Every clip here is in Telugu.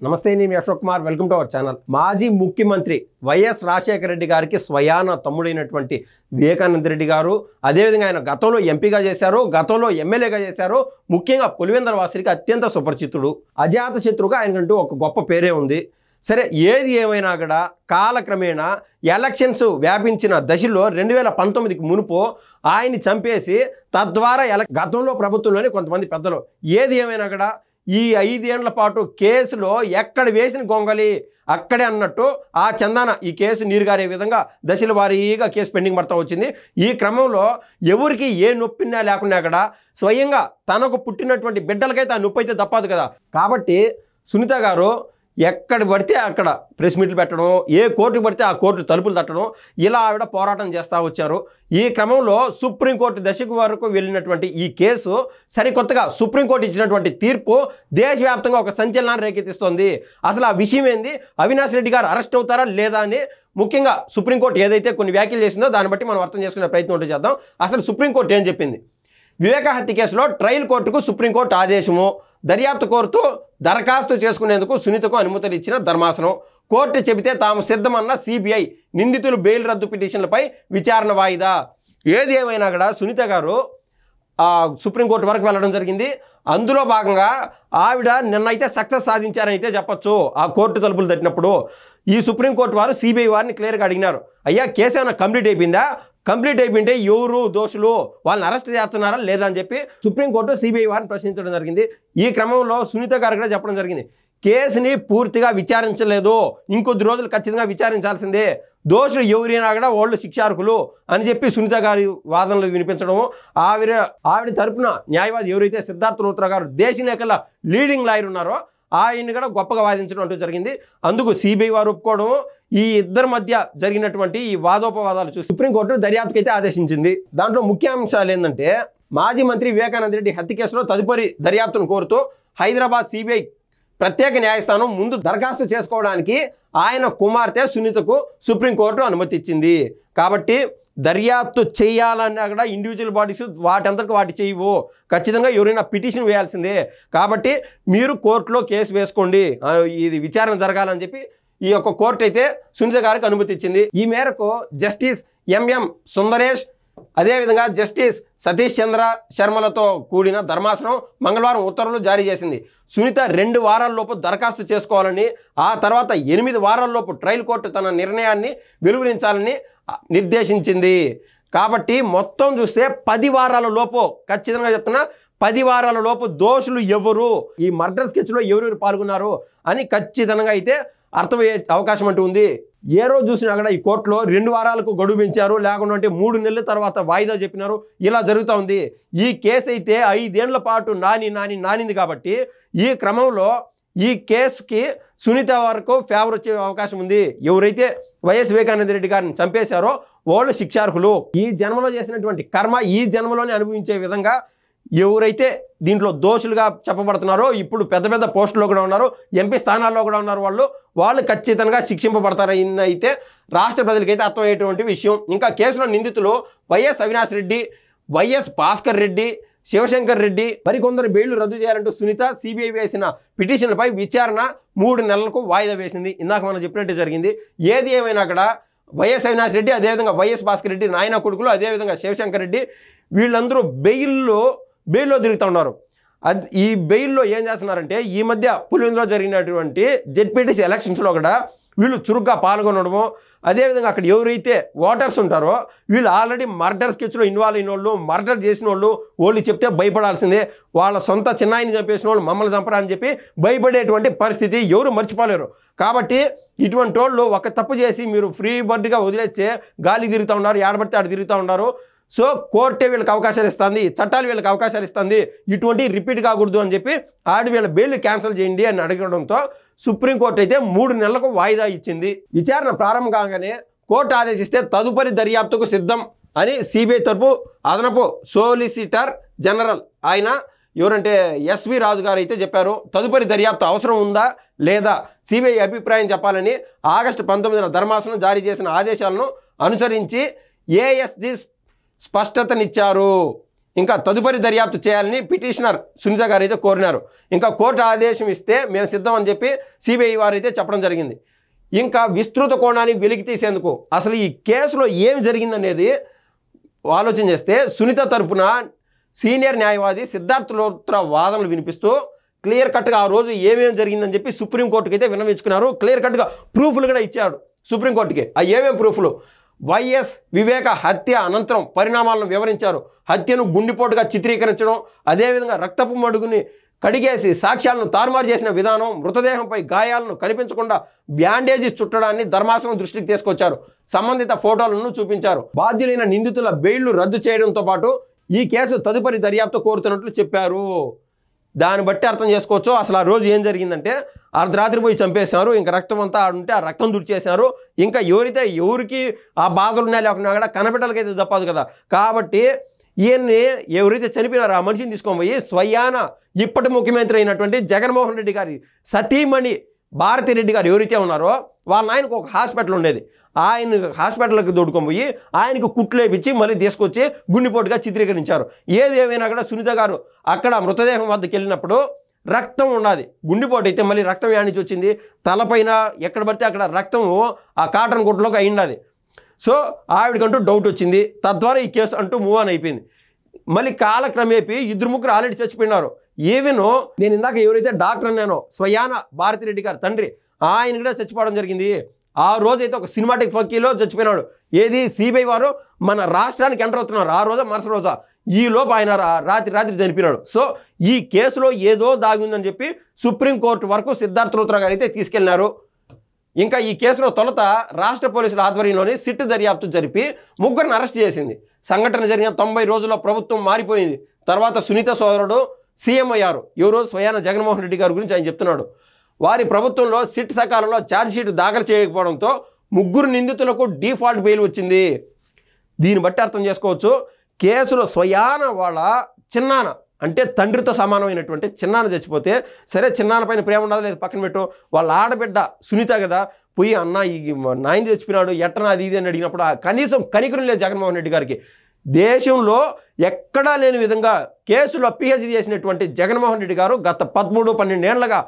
నమస్తే, నేను Ashok Kumar. Welcome to our channel. మాజీ ముఖ్యమంత్రి వైఎస్ రాజశేఖర రెడ్డి గారికి స్వయాన తమ్ముడైనటువంటి వివేకానంద రెడ్డి గారు, అదేవిధంగా ఆయన గతంలో ఎంపీగా చేశారు, గతంలో ఎమ్మెల్యేగా చేశారు. ముఖ్యంగా పులివెందుల వాసికి అత్యంత సుపరిచితుడు, అజాత శత్రువుగా ఆయనకంటూ ఒక గొప్ప పేరే ఉంది. సరే, ఏది ఏమైనా కూడా కాలక్రమేణా ఎలక్షన్స్ వ్యాపించిన దశలో 2019కి మునుపు ఆయన్ని చంపేసి తద్వారా గతంలో ప్రభుత్వంలోని కొంతమంది పెద్దలు ఏది ఏమైనా కూడా ఈ 5 ఏళ్ల పాటు కేసులో ఎక్కడ వేసిన గొంగలి అక్కడే అన్నట్టు ఆ చందాన ఈ కేసు నీరుగారే విధంగా దశల వారీగా కేసు పెండింగ్ పడతా వచ్చింది. ఈ క్రమంలో ఎవరికి ఏ నొప్పినా లేకుండా కూడా స్వయంగా తనకు పుట్టినటువంటి బిడ్డలకైతే ఆ నొప్పి అయితే తప్పదు కదా. కాబట్టి సునీత గారు ఎక్కడ పడితే అక్కడ ప్రెస్ మీట్లు పెట్టడం, ఏ కోర్టుకు పడితే ఆ కోర్టు తలుపులు తట్టడం, ఇలా ఆవిడ పోరాటం చేస్తూ వచ్చారు. ఈ క్రమంలో సుప్రీంకోర్టు దశకు వరకు వెళ్ళినటువంటి ఈ కేసు సరికొత్తగా సుప్రీంకోర్టు ఇచ్చినటువంటి తీర్పు దేశవ్యాప్తంగా ఒక సంచలనాన్ని రేకెత్తిస్తోంది. అసలు ఆ విషయం ఏంది, అవినాష్ రెడ్డి గారు అరెస్ట్ అవుతారా లేదా అని ముఖ్యంగా సుప్రీంకోర్టు ఏదైతే కొన్ని వ్యాఖ్యలు చేసిందో దాన్ని బట్టి మనం అర్థం చేసుకునే ప్రయత్నం చేద్దాం. అసలు సుప్రీంకోర్టు ఏం చెప్పింది? వివేక హత్య కేసులో ట్రయల్ కోర్టుకు సుప్రీంకోర్టు ఆదేశము, దర్యాప్తు కోరుతూ దరఖాస్తు చేసుకునేందుకు సునీతకు అనుమతులు ఇచ్చిన ధర్మాసనం. కోర్టు చెబితే తాము సిద్ధమన్న సిబిఐ, నిందితులు బెయిల్ రద్దు పిటిషన్లపై విచారణ వాయిదా. ఏది ఏమైనా కూడా సునీత గారు సుప్రీంకోర్టు వరకు వెళ్ళడం జరిగింది. అందులో భాగంగా ఆవిడ నిన్నైతే సక్సెస్ సాధించారని అయితే చెప్పచ్చు. ఆ కోర్టు తలుపులు తట్టినప్పుడు ఈ సుప్రీంకోర్టు వారు సిబిఐ వారిని క్లియర్గా అడిగినారు, అయ్యా కేసు ఏమైనా కంప్లీట్ అయిపోయిందా, కంప్లీట్ అయిపోయింటే ఎవరు దోషులు, వాళ్ళని అరెస్ట్ చేస్తున్నారా లేదా అని చెప్పి సుప్రీంకోర్టు సిబిఐ వారిని ప్రశ్నించడం జరిగింది. ఈ క్రమంలో సునీత గారు కూడా చెప్పడం జరిగింది, కేసుని పూర్తిగా విచారించలేదు, ఇంకొద్ది రోజులు ఖచ్చితంగా విచారించాల్సిందే, దోషులు ఎవరైనా కూడా వాళ్ళు శిక్షార్హులు అని చెప్పి సునీత గారి వాదనలు వినిపించడము. ఆవిడ తరపున న్యాయవాది ఎవరైతే సిద్ధార్థ లూత్రా గారు దేశనేకల లీడింగ్ లాయర్ ఉన్నారో ఆయన్ని కూడా గొప్పగా వాదించడం అంటూ జరిగింది. అందుకు సిబిఐ వారు ఒప్పుకోవడము, ఈ ఇద్దరి మధ్య జరిగినటువంటి ఈ వాదోపవాదాలు చూసి సుప్రీంకోర్టు దర్యాప్తుకి అయితే ఆదేశించింది. దాంట్లో ముఖ్య అంశాలు ఏంటంటే, మాజీ మంత్రి వివేకానంద రెడ్డి హత్య కేసులో తదుపరి దర్యాప్తును కోరుతూ హైదరాబాద్ సిబిఐ ప్రత్యేక న్యాయస్థానం ముందు దరఖాస్తు చేసుకోవడానికి ఆయన కుమార్తె సునీతకు సుప్రీంకోర్టు అనుమతి ఇచ్చింది. కాబట్టి దర్యాప్తు చేయాలన్నా కూడా ఇండివిజువల్ బాడీస్ వాటంతటికి వాటి చేయవు, ఖచ్చితంగా ఎవరైనా పిటిషన్ వేయాల్సిందే. కాబట్టి మీరు కోర్టులో కేసు వేసుకోండి, ఇది విచారణ జరగాలని చెప్పి ఈ యొక్క కోర్టు అయితే సునీత గారికి అనుమతి ఇచ్చింది. ఈ మేరకు జస్టిస్ ఎంఎం సుందరేష్, అదేవిధంగా జస్టిస్ సతీష్ చంద్ర శర్మలతో కూడిన ధర్మాసనం మంగళవారం ఉత్తర్వులు జారీ చేసింది. సునీత 2 వారాల్లోపు దరఖాస్తు చేసుకోవాలని, ఆ తర్వాత 8 వారాల్లోపు ట్రయల్ కోర్టు తన నిర్ణయాన్ని వెలువరించాలని నిర్దేశించింది. కాబట్టి మొత్తం చూస్తే 10 వారాల లోపు, ఖచ్చితంగా చెప్తున్నా 10 వారాల లోపు దోషులు ఎవరు, ఈ మర్డర్ స్కెచ్లో ఎవరెవరు పాల్గొన్నారు అని ఖచ్చితంగా అయితే అర్థమయ్యే అవకాశం అంటూ ఉంది. ఏ రోజు చూసినా కూడా ఈ కోర్టులో 2 వారాలకు గడువు పెంచారు, లేకుండా అంటే 3 నెలల తర్వాత వాయిదా చెప్పినారు, ఇలా జరుగుతూ ఉంది. ఈ కేసు అయితే 5 ఏళ్ల పాటు నానింది. కాబట్టి ఈ క్రమంలో ఈ కేసుకి సునీత వరకు ఫేవర్ వచ్చే అవకాశం ఉంది. ఎవరైతే వైఎస్ వివేకానంద రెడ్డి గారిని చంపేశారో వాళ్ళు శిక్షార్హులు, ఈ జన్మలో చేసినటువంటి కర్మ ఈ జన్మలోనే అనుభవించే విధంగా ఎవరైతే దీంట్లో దోషులుగా చెప్పబడుతున్నారో, ఇప్పుడు పెద్ద పెద్ద పోస్టుల్లో కూడా ఉన్నారు, ఎంపీ స్థానాల్లో కూడా ఉన్నారు, వాళ్ళు ఖచ్చితంగా శిక్షింపబడతారని అయితే రాష్ట్ర ప్రజలకైతే అర్థమయ్యేటువంటి విషయం. ఇంకా కేసులో నిందితులు వైఎస్ అవినాష్ రెడ్డి, వైఎస్ భాస్కర్ రెడ్డి, శివశంకర్ రెడ్డి, మరికొందరు బెయిల్ రద్దు చేయాలంటూ సునీత సిబిఐ వేసిన పిటిషన్లపై విచారణ 3 నెలలకు వాయిదా వేసింది. ఇందాక మనం చెప్పినట్టే జరిగింది. ఏది ఏమైనా కూడా వైఎస్ అవినాష్ రెడ్డి, అదేవిధంగా వైఎస్ భాస్కర్ రెడ్డి నాయన కొడుకులు, అదేవిధంగా శివశంకర్ రెడ్డి, వీళ్ళందరూ బెయిల్లో తిరుగుతూ ఉన్నారు. ఈ బెయిల్లో ఏం చేస్తున్నారంటే, ఈ మధ్య పులివెందులో జరిగినటువంటి జెడ్పీటీసీ ఎలక్షన్స్లో కూడా వీళ్ళు చురుగ్గా పాల్గొనడము, అదేవిధంగా అక్కడ ఎవరైతే ఓటర్స్ ఉంటారో వీళ్ళు ఆల్రెడీ మర్డర్ స్కెచ్లో ఇన్వాల్వ్ అయిన వాళ్ళు, మర్డర్ చేసిన వాళ్ళు చెప్తే భయపడాల్సిందే, వాళ్ళ సొంత చిన్నాయిని చంపేసిన వాళ్ళు మమ్మల్ని చంపరా అని చెప్పి భయపడేటువంటి పరిస్థితి ఎవరు మర్చిపోలేరు. కాబట్టి ఇటువంటి వాళ్ళు ఒక తప్పు చేసి మీరు ఫ్రీ బర్డ్గా వదిలేస్తే గాలి తిరుగుతూ ఉన్నారు, ఏడబడితే ఆడ తిరుగుతూ ఉన్నారు. సో కోర్టే వీళ్ళకి అవకాశాలు ఇస్తుంది, చట్టాలు వీళ్ళకి అవకాశాలు ఇస్తుంది, ఇటువంటి రిపీట్ కాకూడదు అని చెప్పి వీళ్ళ బెయిల్ క్యాన్సిల్ చేయండి అని అడగడంతో సుప్రీంకోర్టు అయితే 3 నెలలకు వాయిదా ఇచ్చింది. విచారణ ప్రారంభం కాగానే కోర్టు ఆదేశిస్తే తదుపరి దర్యాప్తుకు సిద్ధం అని సిబిఐ తరపు అదనపు సోలిసిటర్ జనరల్ ఆయన ఎవరంటే ఎస్వి రాజు గారు అయితే చెప్పారు. తదుపరి దర్యాప్తు అవసరం ఉందా లేదా సిబిఐ అభిప్రాయం చెప్పాలని ఆగస్టు 19న ధర్మాసనం జారీ చేసిన ఆదేశాలను అనుసరించి ఏఎస్జీ స్పష్టతనిచ్చారు. ఇంకా తదుపరి దర్యాప్తు చేయాలని పిటిషనర్ సునీత గారు అయితే కోరినారు. ఇంకా కోర్టు ఆదేశం ఇస్తే మేము సిద్ధం అని చెప్పి సిబిఐ వారు అయితే చెప్పడం జరిగింది. ఇంకా విస్తృత కోణాన్ని వెలికి తీసేందుకు అసలు ఈ కేసులో ఏమి జరిగిందనేది ఆలోచన చేస్తే సునీత తరఫున సీనియర్ న్యాయవాది సిద్ధార్థ్ లోత్రా వాదనలు వినిపిస్తూ క్లియర్ కట్గా ఆ రోజు ఏమేమి జరిగిందని చెప్పి సుప్రీంకోర్టుకి అయితే విన్నవించుకున్నారు. క్లియర్ కట్గా ప్రూఫ్లు కూడా ఇచ్చాడు సుప్రీంకోర్టుకి. ఆ ఏమేమి ప్రూఫ్లు? వైఎస్ వివేక హత్య అనంతరం పరిణామాలను వివరించారు. హత్యను గుండెపోటుగా చిత్రీకరించడం, అదేవిధంగా రక్తపు మడుగుని కడిగేసి సాక్ష్యాలను తారుమారు చేసిన విధానం, మృతదేహంపై గాయాలను కనిపించకుండా బ్యాండేజీ చుట్టడాన్ని ధర్మాసనం దృష్టికి తీసుకొచ్చారు. సంబంధిత ఫోటోలను చూపించారు. బాధ్యులైన నిందితుల బెయిళ్లు రద్దు చేయడంతో పాటు ఈ కేసు తదుపరి దర్యాప్తు కోరుతున్నట్లు చెప్పారు. దాన్ని బట్టి అర్థం చేసుకోవచ్చు అసలు ఆ రోజు ఏం జరిగిందంటే అర్ధరాత్రి పోయి చంపేశారు. ఇంకా రక్తం అంతా ఆడుంటే ఆ రక్తం తుడిచేశారు. ఇంకా ఎవరికి ఆ బాధలు ఉన్నాయి లేకుండా కూడా కనబిడ్డలకైతే తప్పదు కదా. కాబట్టి ఈయన్ని ఎవరైతే చనిపోయినారో ఆ మనిషిని తీసుకొని పోయి స్వయాన ఇప్పటి ముఖ్యమంత్రి అయినటువంటి జగన్మోహన్ రెడ్డి గారి సతీమణి భారతిరెడ్డి గారు ఎవరైతే ఉన్నారో వాళ్ళ ఆయనకు ఒక హాస్పిటల్ ఉండేది. ఆయన హాస్పిటల్కి దొడుకొని పోయి ఆయనకు కుట్లేపించి మళ్ళీ తీసుకొచ్చి గుండెపోటుగా చిత్రీకరించారు. ఏది ఏమైనా కూడా సునీత గారు అక్కడ మృతదేహం వద్దకు వెళ్ళినప్పుడు రక్తం ఉన్నది. గుండెపోటు అయితే మళ్ళీ రక్తం యానించి వచ్చింది. తలపైన ఎక్కడ పడితే అక్కడ రక్తం ఆ కాటన్ గుట్టలోకి అయింది. సో ఆవిడకంటూ డౌట్ వచ్చింది. తద్వారా ఈ కేసు అంటూ మూవ్ ఆన్ అయిపోయింది. మళ్ళీ కాలక్రమేపీ 2-3 ఆల్రెడీ చచ్చిపోయినారు. ఈవెన్ నేను ఇందాక ఎవరైతే డాక్టర్ అన్నానో స్వయాన భారతిరెడ్డి గారు తండ్రి ఆయన కూడా చచ్చిపోవడం జరిగింది. ఆ రోజైతే ఒక సినిమాటిక్ ఫక్కీలో చచ్చిపోయినాడు. ఏది సిబిఐ వారు మన రాష్ట్రానికి ఎంటర్ అవుతున్నారు. ఆ రోజా మరుసటి రోజా ఈ లోపు ఆయన రాత్రి చనిపోయినాడు. సో ఈ కేసులో ఏదో దాగి ఉందని చెప్పి సుప్రీంకోర్టు వరకు సిద్ధార్థ్ లోత్రా గారు అయితే తీసుకెళ్లినారు. ఇంకా ఈ కేసులో తొలుత రాష్ట్ర పోలీసుల ఆధ్వర్యంలోని సిట్ దర్యాప్తు జరిపి 3 అరెస్ట్ చేసింది. సంఘటన జరిగిన 90 రోజుల్లో ప్రభుత్వం మారిపోయింది. తర్వాత సునీత సోదరుడు సీఎం అయ్యారు. ఎవరో స్వయాన జగన్మోహన్ రెడ్డి గారి గురించి ఆయన చెప్తున్నాడు. వారి ప్రభుత్వంలో సిట్ సకాలంలో ఛార్జ్షీట్ దాఖలు చేయకపోవడంతో 3 నిందితులకు డిఫాల్ట్ బెయిల్ వచ్చింది. దీన్ని బట్టి అర్థం చేసుకోవచ్చు కేసులో స్వయాన వాళ్ళ చిన్నాన అంటే తండ్రితో సమానమైనటువంటి చిన్నాన్న చచ్చిపోతే సరే చిన్నాన్న పైన ప్రేమ ఉండదు లేదు పక్కన పెట్టు. వాళ్ళ ఆడబిడ్డ సునీత కదా పోయి అన్న ఈ నాయన చచ్చిపోయినాడు ఎట్టనా అది ఇది అని అడిగినప్పుడు కనీసం కనికరం లేదు జగన్మోహన్ రెడ్డి గారికి. దేశంలో ఎక్కడా లేని విధంగా కేసులో పిహెచ్డి చేసినటువంటి జగన్మోహన్ రెడ్డి గారు గత 13-12 ఏళ్లుగా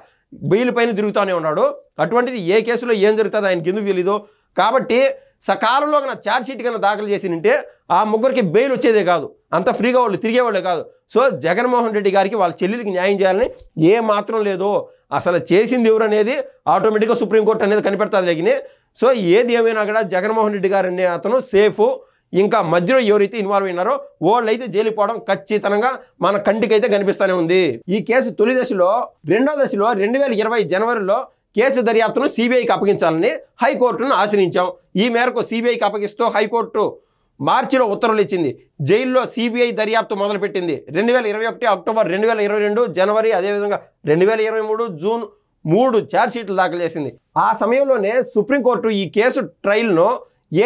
బెయిల్ పైన తిరుగుతూనే ఉన్నాడు. అటువంటిది ఏ కేసులో ఏం జరుగుతుందో ఆయనకి ఎందుకు తెలీదు. కాబట్టి సకాలంలో కన్నా ఛార్జ్షీట్ కన్నా దాఖలు చేసినంటే ఆ 3కి బెయిల్ వచ్చేదే కాదు. అంత ఫ్రీగా వాళ్ళు తిరిగేవాళ్ళే కాదు. సో జగన్మోహన్ రెడ్డి గారికి వాళ్ళ చెల్లెలికి న్యాయం చేయాలని ఏ మాత్రం లేదు. అసలు చేసింది ఎవరు అనేది ఆటోమేటిక్గా సుప్రీంకోర్టు అనేది కనిపెడుతుంది లేకనే. సో ఏది ఏమైనా కూడా జగన్మోహన్ రెడ్డి గారు అనే అతను సేఫ్. ఇంకా మధ్యలో ఎవరైతే ఇన్వాల్వ్ అయినారో వాళ్ళు అయితే జైలుపోవడం ఖచ్చితంగా మన కంటికైతే కనిపిస్తూనే ఉంది. ఈ కేసు తొలి దశలో, రెండో దశలో 2020 జనవరిలో కేసు దర్యాప్తును సిబిఐకి అప్పగించాలని హైకోర్టును ఆశ్రయించాం. ఈ మేరకు సిబిఐకి అప్పగిస్తూ హైకోర్టు మార్చిలో ఉత్తర్వులు ఇచ్చింది. జైల్లో సిబిఐ దర్యాప్తు మొదలుపెట్టింది. 2021 అక్టోబర్, 2022 జనవరి, అదేవిధంగా 2023 జూన్ 3 ఛార్జ్షీట్లు దాఖలు చేసింది. ఆ సమయంలోనే సుప్రీంకోర్టు ఈ కేసు ట్రయల్ను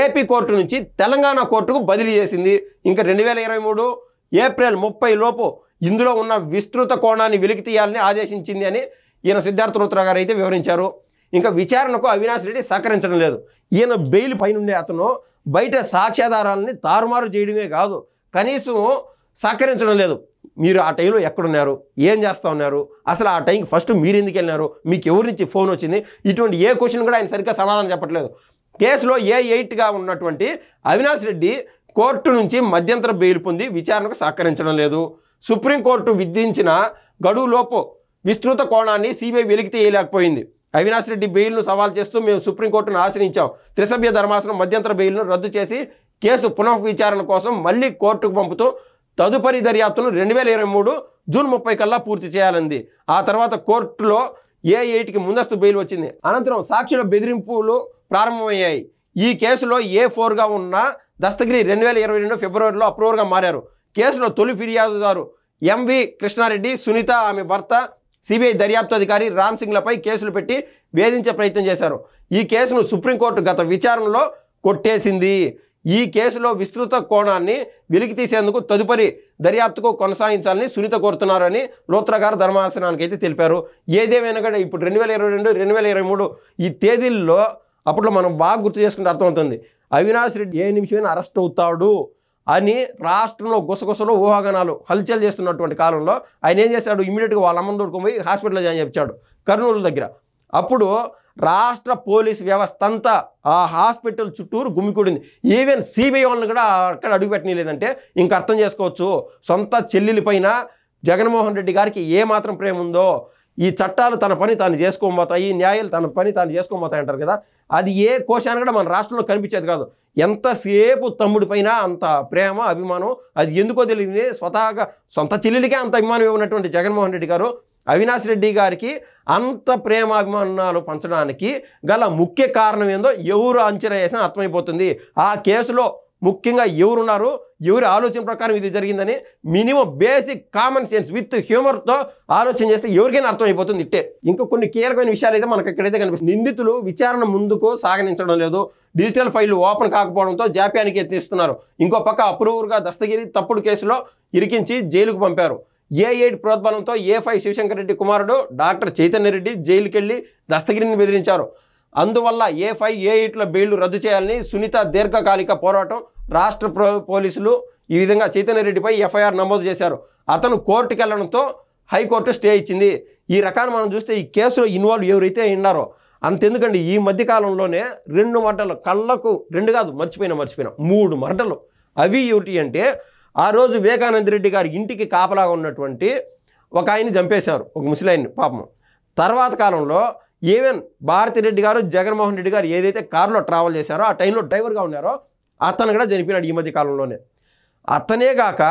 ఏపీ కోర్టు నుంచి తెలంగాణ కోర్టుకు బదిలీ చేసింది. ఇంకా 2023 ఏప్రిల్ 30 లోపు ఇందులో ఉన్న విస్తృత కోణాన్ని వెలికి తీయాలని ఆదేశించింది అని ఈయన సిద్ధార్థ్ లోత్రా గారు అయితే వివరించారు. ఇంకా విచారణకు అవినాష్ రెడ్డి సహకరించడం లేదు. ఈయన బెయిల్ పైనుండే అతను బయట సాక్ష్యాధారాలని తారుమారు చేయడమే కాదు కనీసం సహకరించడం లేదు. మీరు ఆ టైంలో ఎక్కడున్నారు, ఏం చేస్తూ ఉన్నారు, అసలు ఆ టైంకి ఫస్ట్ మీరు ఎందుకు వెళ్ళినారు, మీకు ఎవరి నుంచి ఫోన్ వచ్చింది, ఇటువంటి ఏ క్వశ్చన్ కూడా ఆయన సరిగ్గా సమాధానం చెప్పట్లేదు. కేసులో A8గా ఉన్నటువంటి అవినాష్ రెడ్డి కోర్టు నుంచి మధ్యంతర బెయిల్ పొంది విచారణకు సహకరించడం లేదు. సుప్రీంకోర్టు విధించిన గడువులోపు విస్తృత కోణాన్ని సిబిఐ వెలికి తీయలేకపోయింది. అవినాష్ రెడ్డి బెయిల్ను సవాల్ చేస్తూ మేము సుప్రీంకోర్టును ఆశ్రయించాం. త్రిసభ్య ధర్మాసనం మధ్యంతర బెయిల్ను రద్దు చేసి కేసు పునః విచారణ కోసం మళ్ళీ కోర్టుకు పంపుతూ తదుపరి దర్యాప్తును 2023 జూన్ 30 కల్లా పూర్తి చేయాలంది. ఆ తర్వాత కోర్టులో A8కి ముందస్తు బెయిల్ వచ్చింది. అనంతరం సాక్షుల బెదిరింపులు ప్రారంభమయ్యాయి. ఈ కేసులో A4గా ఉన్న దస్తగిరి 2022 ఫిబ్రవరిలో అప్రూవర్గా మారారు. కేసులో తొలి ఫిర్యాదుదారు MV కృష్ణారెడ్డి, సునీత ఆమె భర్త సిబిఐ దర్యాప్తు అధికారి రామ్ సింగ్లపై కేసులు పెట్టి వేధించే ప్రయత్నం చేశారు. ఈ కేసును సుప్రీంకోర్టు గత విచారణలో కొట్టేసింది. ఈ కేసులో విస్తృత కోణాన్ని వెలికి తీసేందుకు తదుపరి దర్యాప్తుకు కొనసాగించాలని సునీత కోరుతున్నారని లోత్రా గారు ధర్మాసనానికి అయితే తెలిపారు. ఏదేమైనా కూడా ఇప్పుడు 2022, 2023 ఈ తేదీల్లో అప్పట్లో మనం బాగా గుర్తు చేసుకుంటే అర్థమవుతుంది. అవినాష్ రెడ్డి ఏ నిమిషమైనా అరెస్ట్ అవుతాడు అని రాష్ట్రంలో గుసగుసలు ఊహాగానాలు హల్చల్ చేస్తున్నటువంటి కాలంలో ఆయన ఏం చేశాడు, ఇమీడియట్గా వాళ్ళ అమ్మని తోడుకొని పోయి హాస్పిటల్లో జాయిన్ చేయించాడు కర్నూలు దగ్గర. అప్పుడు రాష్ట్ర పోలీస్ వ్యవస్థ అంతా ఆ హాస్పిటల్ చుట్టూరు గుమికూడింది. ఈవెన్ సిబిఐ వాళ్ళని కూడా అక్కడ అడుగుపెట్టనీలేదంటే ఇంక అర్థం చేసుకోవచ్చు సొంత చెల్లెలి పైన జగన్మోహన్ రెడ్డి గారికి ఏమాత్రం ప్రేమ ఉందో. ఈ చట్టాలు తన పని తాను చేసుకోబోతాయి, న్యాయాలు తన పని తాను చేసుకోబోతాయి అంటారు కదా, అది ఏ కోశాన్ని కూడా మన రాష్ట్రంలో కనిపించేది కాదు. ఎంతసేపు తమ్ముడి పైన అంత ప్రేమ అభిమానం, అది ఎందుకో తెలియదు. స్వతహాగా సొంత చెల్లెలికే అంత అభిమానం ఇవ్వనటువంటి జగన్మోహన్ రెడ్డి గారు అవినాష్ రెడ్డి గారికి అంత ప్రేమాభిమానాలు పంచడానికి గల ముఖ్య కారణం ఏందో ఎవరు అంచనా వేసినా అర్థమైపోతుంది. ఆ కేసులో ముఖ్యంగా ఎవరున్నారు, ఎవరి ఆలోచన ప్రకారం ఇది జరిగిందని minimum basic common sense with హ్యూమర్తో ఆలోచన చేస్తే ఎవరికైనా అర్థమైపోతుంది ఇట్టే. ఇంకా కొన్ని కీలకమైన విషయాలు అయితే మనకు ఎక్కడైతే కనిపిస్తుంది. నిందితులు విచారణ ముందుకు సాగనించడం లేదు, డిజిటల్ ఫైళ్లు ఓపెన్ కాకపోవడంతో జాప్యానికి యత్నిస్తున్నారు. ఇంకో పక్క అప్రూవర్గా దస్తగిరి తప్పుడు కేసులో ఇరికించి జైలుకు పంపారు. A8 ప్రోద్బలంతో A5 శివశంకర్ రెడ్డి కుమారుడు డాక్టర్ చైతన్య రెడ్డి జైలుకి వెళ్ళి దస్తగిరిని బెదిరించారు. అందువల్ల A5 A8ల బెయిళ్లు రద్దు చేయాలని సునీత దీర్ఘకాలిక పోరాటం. రాష్ట్ర పోలీసులు ఈ విధంగా చైతన్య రెడ్డిపై FIR నమోదు చేశారు. అతను కోర్టుకు వెళ్లడంతో హైకోర్టు స్టే ఇచ్చింది. ఈ రకాన్ని మనం చూస్తే ఈ కేసులో ఇన్వాల్వ్ ఎవరైతే ఉన్నారో అంతెందుకండి, ఈ మధ్యకాలంలోనే 2 మర్డర్లు, కళ్ళకు 2 కాదు మర్చిపోయినా 3 మర్డర్లు. అవి ఏమిటి అంటే, ఆ రోజు వివేకానంద రెడ్డి గారి ఇంటికి కాపలాగా ఉన్నటువంటి ఒక ఆయన్ని చంపేశారు, ఒక ముసలాయన్ని పాపం. తర్వాత కాలంలో ఈవెన్ భారతిరెడ్డి గారు జగన్మోహన్ రెడ్డి గారు ఏదైతే కారులో ట్రావెల్ చేశారో ఆ టైంలో డ్రైవర్గా ఉన్నారో అతను కూడా చనిపోయినాడు ఈ మధ్య కాలంలోనే. అతనే గాక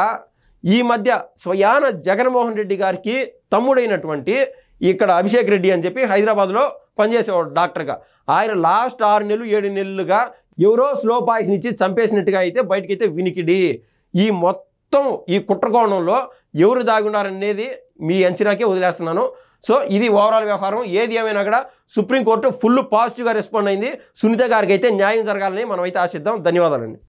ఈ మధ్య స్వయాన జగన్మోహన్ రెడ్డి గారికి తమ్ముడైనటువంటి ఇక్కడ అభిషేక్ రెడ్డి అని చెప్పి హైదరాబాద్లో పనిచేసేవాడు డాక్టర్గా. ఆయన లాస్ట్ 6 నెలలు 7 నెలలుగా ఎవరో స్లో పాయిజన్ ఇచ్చి చంపేసినట్టుగా అయితే బయటకైతే వినికిడి. ఈ మొత్తం ఈ కుట్రకోణంలో ఎవరు దాగున్నారనేది మీ అంచనాకే వదిలేస్తున్నాను. సో ఇది ఓవరాల్ వ్యవహారం. ఏది ఏమైనా కూడా సుప్రీంకోర్టు ఫుల్ పాజిటివ్గా రెస్పాండ్ అయింది. సునీత గారికి అయితే న్యాయం జరగాలని మనం అయితే ఆశిద్దాం. ధన్యవాదాలండి.